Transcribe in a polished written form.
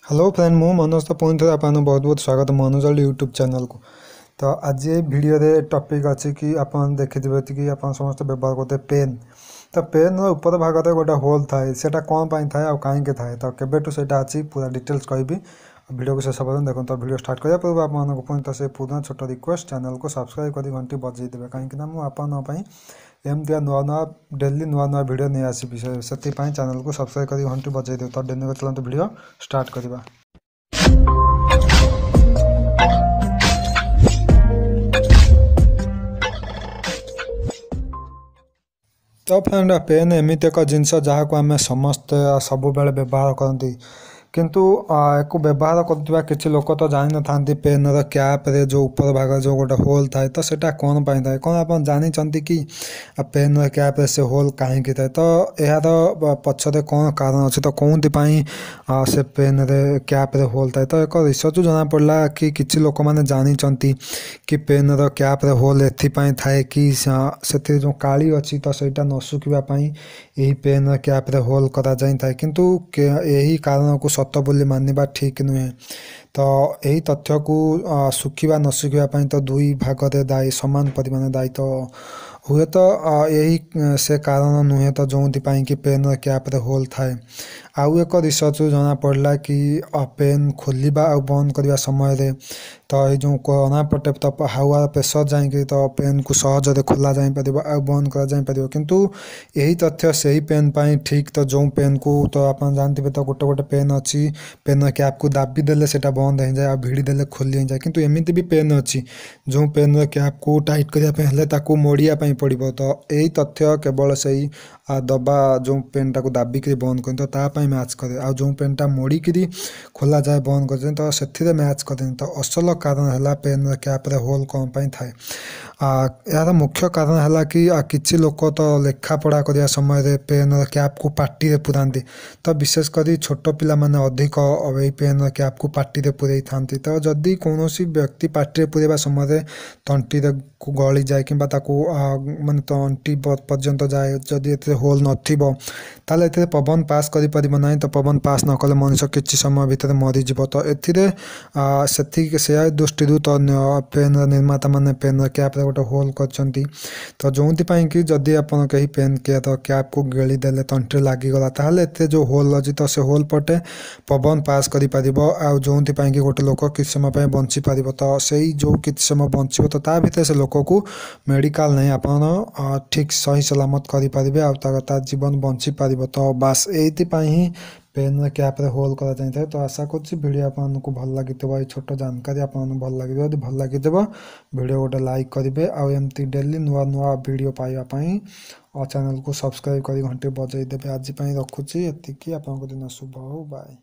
Hello friend मु मनोज तो पुणी थे आपको बहुत बहुत स्वागत मनोज यूट्यूब चैनल को। तो आज ये वीडियो रे टॉपिक अच्छी कि आप देखिए कि आप समस्त व्यवहार करते पेन। तो पेन ऊपर भाग में गोटे होल थाए से कौन पाई थाए और कहीं थाए तो केबेठू से अच्छी पूरा डिटेल्स कहबी वीडियो को शेष पर्यटन देखो। तो वीडियो स्टार्ट करा पूर्व आपको पुणी तो से पुराना छोट रिक्वेस्ट चैनल को सब्सक्राइब कर घंटी बजाई देवे कहीं मुझे एमती नुआ नुआ डेली नुआ नुआ वीडियो नहीं आसबि से चैनल को सब्सक्राइब कर घंटी बजाई देव। तो डेली चलते वीडियो स्टार्ट करवा। तो फ्रेंड पेन एमती एक जिनस जहाँ को आम समस्ते सब बेले व्यवहार करती किंतु एक व्यवहार कर किसी लोक तो जानी था पेन कैप रे जो ऊपर भाग जो गोटे होल थाए तो सेटा कौन पाई थाए कौन आप जानते कि पेन कैप रे से होल कहीं थाए तो यार पछरे कौन कारण अच्छे तो कौन से पेन रे कैप रे होल थाए। तो एक रिसर्च जना पड़ा कि किसी लोक मैंने जानी कि पेन रो कैप रे होल एथिपाई थाए कि से जो काली अच्छी तो सेटा न सुखापी यही पेन कैप रे होल करा जाई थाए किंतु यही कारण को सत बोली मानवा ठीक नुहे। तो यही तथ्य को सुखा न सुखापी तो दुई भाग में दायी सामान परिमाण दायी तो हुए तो यही से कारण नुहे तो जो कि पेन कैप रे होल थाए। आउ एक रिसर्च जना पड़ा कि पेन खोलवा और बंद करने समय रे तो ये जो कोरोना पटे तो हावार प्रेसर जाए तो पेन को सहज खोला जापर और बंद कर किंतु यही तथ्य से ही पेन पाई ठीक। तो जो पेन को तो आप जानते तो गोटे गोटे पेन अच्छी पेन कैप को दाबी देले सेटा बंद हो जाए और भिड़ी देले खोली जाए किंतु एमती भी पेन अच्छी जो पेन कैप को टाइट करने मोड़िया पड़ो। तो यही तथ्य केवल से ही दबा जो पेनटा को दाबिक बंद कर तो तापाई मैच करे आ जो पेनटा मोड़िकी खोला जाए बंद कर तो से मैच करें। तो असल कारण है पेन कैप रे होल कौन पाई थाए यार मुख्य कारण है कि किसी लोक तो लेखा पढ़ा करिया समय रे पेन कैप को पार्टी रे पुरांती तो विशेषकर छोट पिला माने अधिक यही पेन कैप को पार्टी रे पुरई थांती। तो जदि कौन व्यक्ति पार्टी रे पुरेबा समय तंटी को गली जाए कि माने तंटी पर्यंत जाए जदि होल नथिबो ताले एथे पवन पास करि परिबो नाही तो पवन पास न कले मनुष्य किछि समय भितर मरी जिवो। तो एथिरे सेथि से दृष्टि तो पेन निर्माता माने पेन कैप रे गोटे होल करछंती। तो जोंति पई कि जदि आपण कहीं पेन के तो कैप को गेली देले तंटे लागि गला ताले एथे जो होल अछि तो से होल पटे पवन पास करि परिबो आ जोंति पई कि गोटे लोक किछि समय पई बंची परिबो। तो सेही जो किछि समय बंचिबो तो ता भितर से लोक को मेडिकल नहीं आपण ठीक सही सलामत करि परिबे आ ता जीवन बंची पारिबो। तो बस एइथिपाई ही पेन कैप रे होल करा जाए। तो आशा कर वीडियो आपको भल लगी ये छोट जानकारी आपको भल लगे यदि भल लगी वीडियो गोटे लाइक करेंगे आउ एमती डेली नुआ नुआ वीडियो पाइबापी चैनल को सब्सक्राइब कर घंटे बजाई देवे। आज रखुची एतिकी आपन दिन शुभ हो बाय।